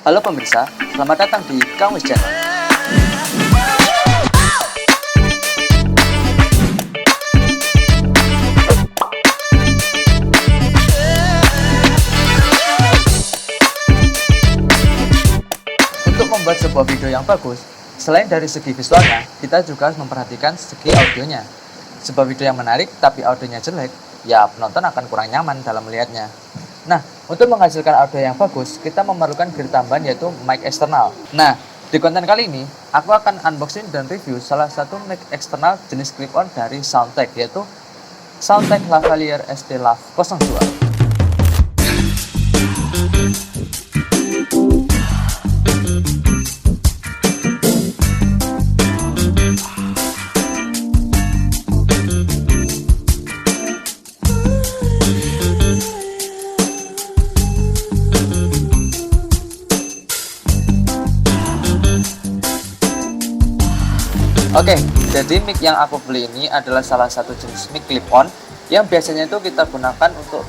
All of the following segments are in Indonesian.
Halo pemirsa, selamat datang di Kamus Channel. Untuk membuat sebuah video yang bagus, selain dari segi visualnya, kita juga harus memperhatikan segi audionya. Sebuah video yang menarik tapi audionya jelek, ya penonton akan kurang nyaman dalam melihatnya. Nah, untuk menghasilkan audio yang bagus, kita memerlukan gear tambahan yaitu mic eksternal. Nah, di konten kali ini, aku akan unboxing dan review salah satu mic eksternal jenis clip-on dari Soundtek, yaitu Soundtek Lavalier SD Lav 02. Oke, jadi mic yang aku beli ini adalah salah satu jenis mic clip-on yang biasanya itu kita gunakan untuk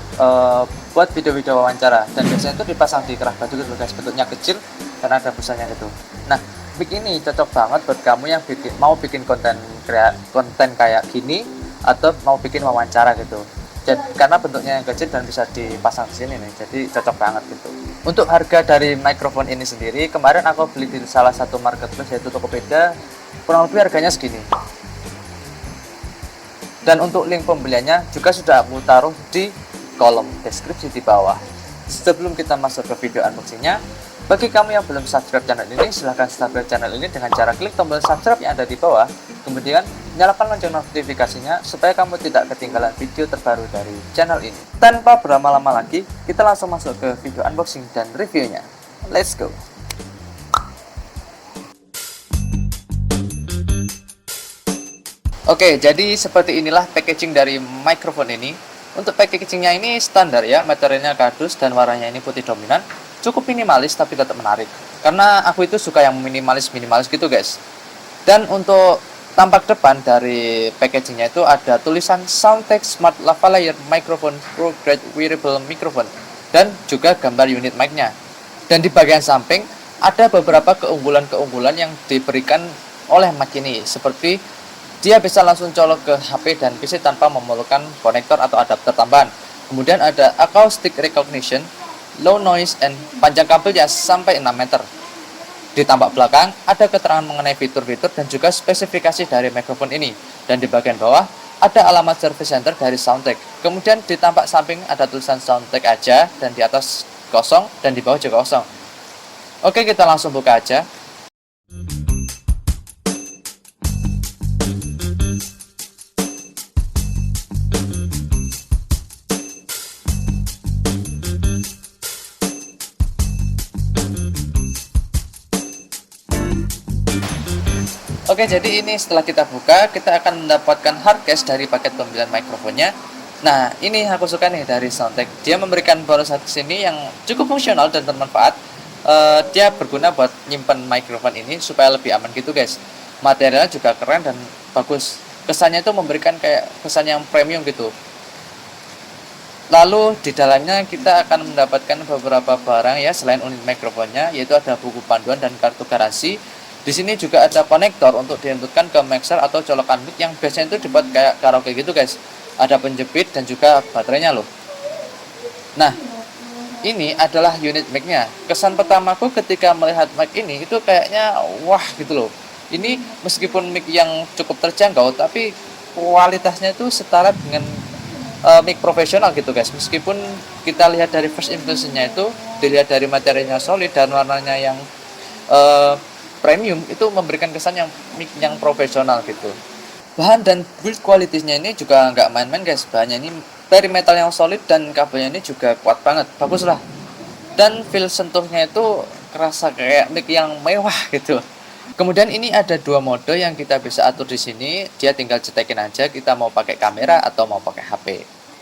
buat video-video wawancara, dan biasanya itu dipasang di kerah batu gitu guys, bentuknya kecil dan ada busanya gitu. Nah, mic ini cocok banget buat kamu yang mau bikin konten kayak gini atau mau bikin wawancara gitu. Jadi, karena bentuknya yang kecil dan bisa dipasang di sini nih, jadi cocok banget gitu. Untuk harga dari mikrofon ini sendiri, kemarin aku beli di salah satu marketplace yaitu Tokopedia, kurang lebih harganya segini. Dan untuk link pembeliannya juga sudah aku taruh di kolom deskripsi di bawah. Sebelum kita masuk ke video unboxingnya, bagi kamu yang belum subscribe channel ini, silahkan subscribe channel ini dengan cara klik tombol subscribe yang ada di bawah. Kemudian nyalakan lonceng notifikasinya supaya kamu tidak ketinggalan video terbaru dari channel ini. Tanpa berlama-lama lagi, kita langsung masuk ke video unboxing dan reviewnya. Let's go! Oke, jadi seperti inilah packaging dari mikrofon ini. Untuk packagingnya ini standar ya, materialnya kardus dan warnanya ini putih dominan. Cukup minimalis tapi tetap menarik. Karena aku itu suka yang minimalis gitu guys. Dan untuk tampak depan dari packagingnya itu ada tulisan Soundtek Smart Lavalier Microphone Pro Grade Wearable Microphone dan juga gambar unit mic-nya. Dan di bagian samping ada beberapa keunggulan-keunggulan yang diberikan oleh mic ini, seperti dia bisa langsung colok ke HP dan PC tanpa memerlukan konektor atau adapter tambahan. Kemudian ada acoustic recognition, low noise, and panjang kabelnya sampai 6 meter. Di tampak belakang ada keterangan mengenai fitur-fitur dan juga spesifikasi dari mikrofon ini. Dan di bagian bawah ada alamat service center dari Soundtek. Kemudian di tampak samping ada tulisan Soundtek aja, dan di atas kosong dan di bawah juga kosong. Oke, kita langsung buka aja. Oke, jadi ini setelah kita buka, kita akan mendapatkan hardcase dari paket pembelian mikrofonnya. Nah, ini aku suka nih dari Soundtek. Dia memberikan bonus hardcase ini yang cukup fungsional dan bermanfaat. Dia berguna buat nyimpen mikrofon ini supaya lebih aman gitu guys. Materialnya juga keren dan bagus. Kesannya itu memberikan kayak kesan yang premium gitu. Lalu di dalamnya kita akan mendapatkan beberapa barang ya selain unit mikrofonnya, yaitu ada buku panduan dan kartu garansi. Di sini juga ada konektor untuk diinputkan ke mixer atau colokan mic yang biasanya itu dibuat kayak karaoke gitu guys. Ada penjepit dan juga baterainya loh. Nah, ini adalah unit mic-nya. Kesan pertamaku ketika melihat mic ini itu kayaknya wah gitu loh. Ini meskipun mic yang cukup terjangkau, tapi kualitasnya itu setara dengan mic profesional gitu guys. Meskipun kita lihat dari first impression-nya itu, dilihat dari materialnya solid dan warnanya yang premium, itu memberikan kesan yang mic yang profesional gitu. Bahan dan build quality-nya ini juga nggak main-main guys. Bahannya ini dari metal yang solid dan kabelnya ini juga kuat banget, bagus lah. Dan feel sentuhnya itu kerasa kayak mic yang mewah gitu. Kemudian ini ada dua mode yang kita bisa atur di sini. Dia tinggal cetekin aja kita mau pakai kamera atau mau pakai HP.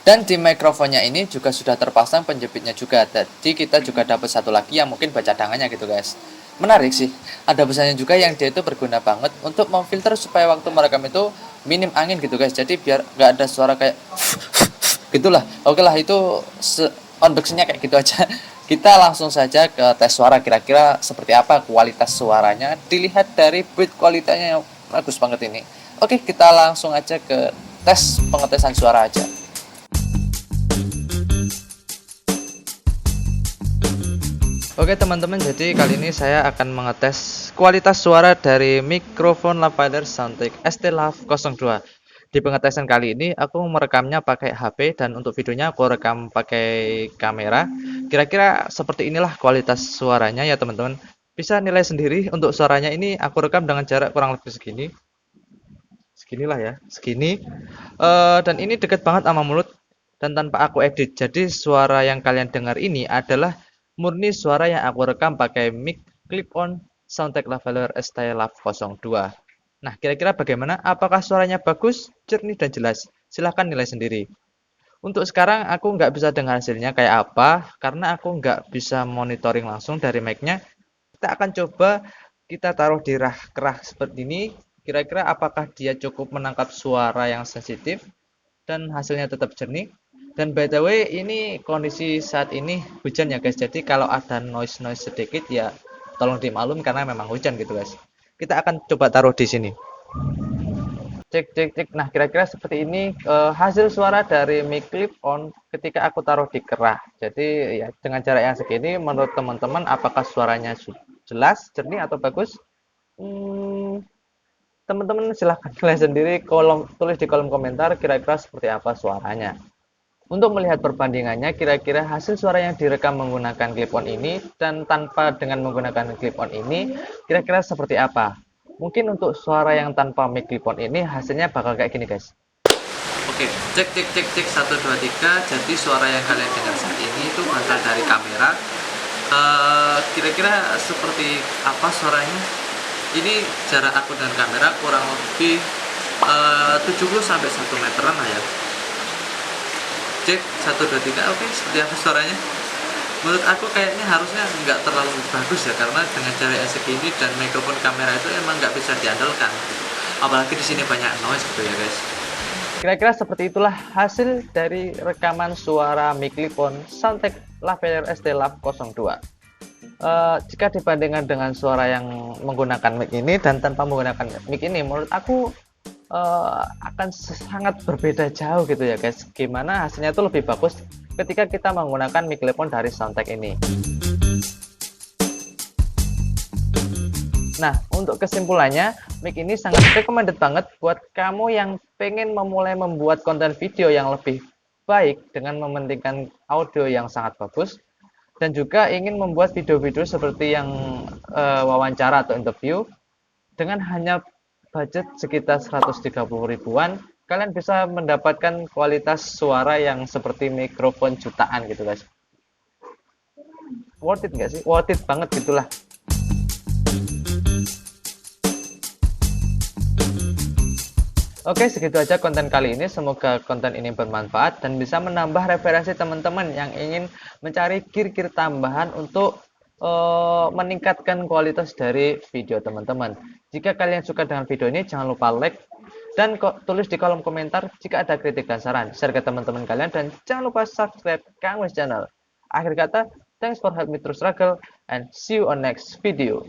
Dan di mikrofonnya ini juga sudah terpasang penjepitnya juga. Jadi kita juga dapat satu lagi yang mungkin buat cadangannya gitu guys. Menarik sih, ada busanya juga yang dia itu berguna banget untuk memfilter supaya waktu merekam itu minim angin gitu guys. Jadi biar nggak ada suara kayak gitulah. Oke lah, itu unboxingnya kayak gitu aja. Kita langsung saja ke tes suara, kira-kira seperti apa kualitas suaranya. Dilihat dari build kualitasnya yang bagus banget ini. Oke, kita langsung aja ke tes pengetesan suara aja. Oke teman-teman, jadi kali ini saya akan mengetes kualitas suara dari mikrofon lavalier Soundtek ST-Lav02. Di pengetesan kali ini aku merekamnya pakai HP dan untuk videonya aku rekam pakai kamera. Kira-kira seperti inilah kualitas suaranya ya teman-teman. Bisa nilai sendiri untuk suaranya ini aku rekam dengan jarak kurang lebih segini. Seginilah ya, segini. Dan ini deket banget sama mulut dan tanpa aku edit. Jadi suara yang kalian dengar ini adalah murni suara yang aku rekam pakai mic clip-on Soundtek Lavalier ST-Lav02. Nah, kira-kira bagaimana? Apakah suaranya bagus, jernih, dan jelas? Silahkan nilai sendiri. Untuk sekarang aku nggak bisa dengar hasilnya kayak apa, karena aku nggak bisa monitoring langsung dari mic-nya. Kita akan coba kita taruh di kerah seperti ini. Kira-kira apakah dia cukup menangkap suara yang sensitif dan hasilnya tetap jernih. Dan by the way, ini kondisi saat ini hujan ya guys. Jadi kalau ada noise sedikit ya tolong dimaklum karena memang hujan gitu guys. Kita akan coba taruh di sini. Cek. Nah, kira-kira seperti ini hasil suara dari mic clip on ketika aku taruh di kerah. Jadi ya dengan jarak yang segini menurut teman-teman apakah suaranya jelas, jernih atau bagus? Teman-teman silahkan nilai sendiri, tulis di kolom komentar kira-kira seperti apa suaranya. Untuk melihat perbandingannya, kira-kira hasil suara yang direkam menggunakan clip-on ini dan tanpa dengan menggunakan clip-on ini, kira-kira seperti apa? Mungkin untuk suara yang tanpa mic clip-on ini hasilnya bakal kayak gini guys. Oke, cek 1 2 3. Jadi suara yang kalian dengar saat ini itu berasal dari kamera. Kira-kira seperti apa suaranya? Ini jarak aku dengan kamera kurang lebih 70 sampai 1 meteran lah ya. Cek 1 2 3. Oke, seperti apa suaranya? Menurut aku kayaknya harusnya nggak terlalu bagus ya, karena dengan jarak yang segini dan mikrofon kamera itu emang nggak bisa diandalkan. Apalagi di sini banyak noise gitu ya guys. Kira-kira seperti itulah hasil dari rekaman suara mikrofon Soundtek Lavalier ST-Lav02. Jika dibandingkan dengan suara yang menggunakan mic ini dan tanpa menggunakan mic ini, menurut aku akan sangat berbeda jauh gitu ya guys. Gimana hasilnya itu lebih bagus ketika kita menggunakan mikrofon dari Soundtek ini. Nah, untuk kesimpulannya, mic ini sangat recommended banget buat kamu yang pengen memulai membuat konten video yang lebih baik dengan mementingkan audio yang sangat bagus dan juga ingin membuat video-video seperti yang wawancara atau interview dengan hanya budget sekitar 130 ribuan, kalian bisa mendapatkan kualitas suara yang seperti mikrofon jutaan gitu guys. Worth it nggak sih? Worth it banget gitulah. Oke, segitu aja konten kali ini. Semoga konten ini bermanfaat dan bisa menambah referensi teman-teman yang ingin mencari gear-gear tambahan untuk meningkatkan kualitas dari video teman-teman. Jika kalian suka dengan video ini, jangan lupa like dan tulis di kolom komentar jika ada kritik dan saran. Share ke teman-teman kalian dan jangan lupa subscribe Kang Wes channel. Akhir kata, thanks for help me to struggle and see you on next video.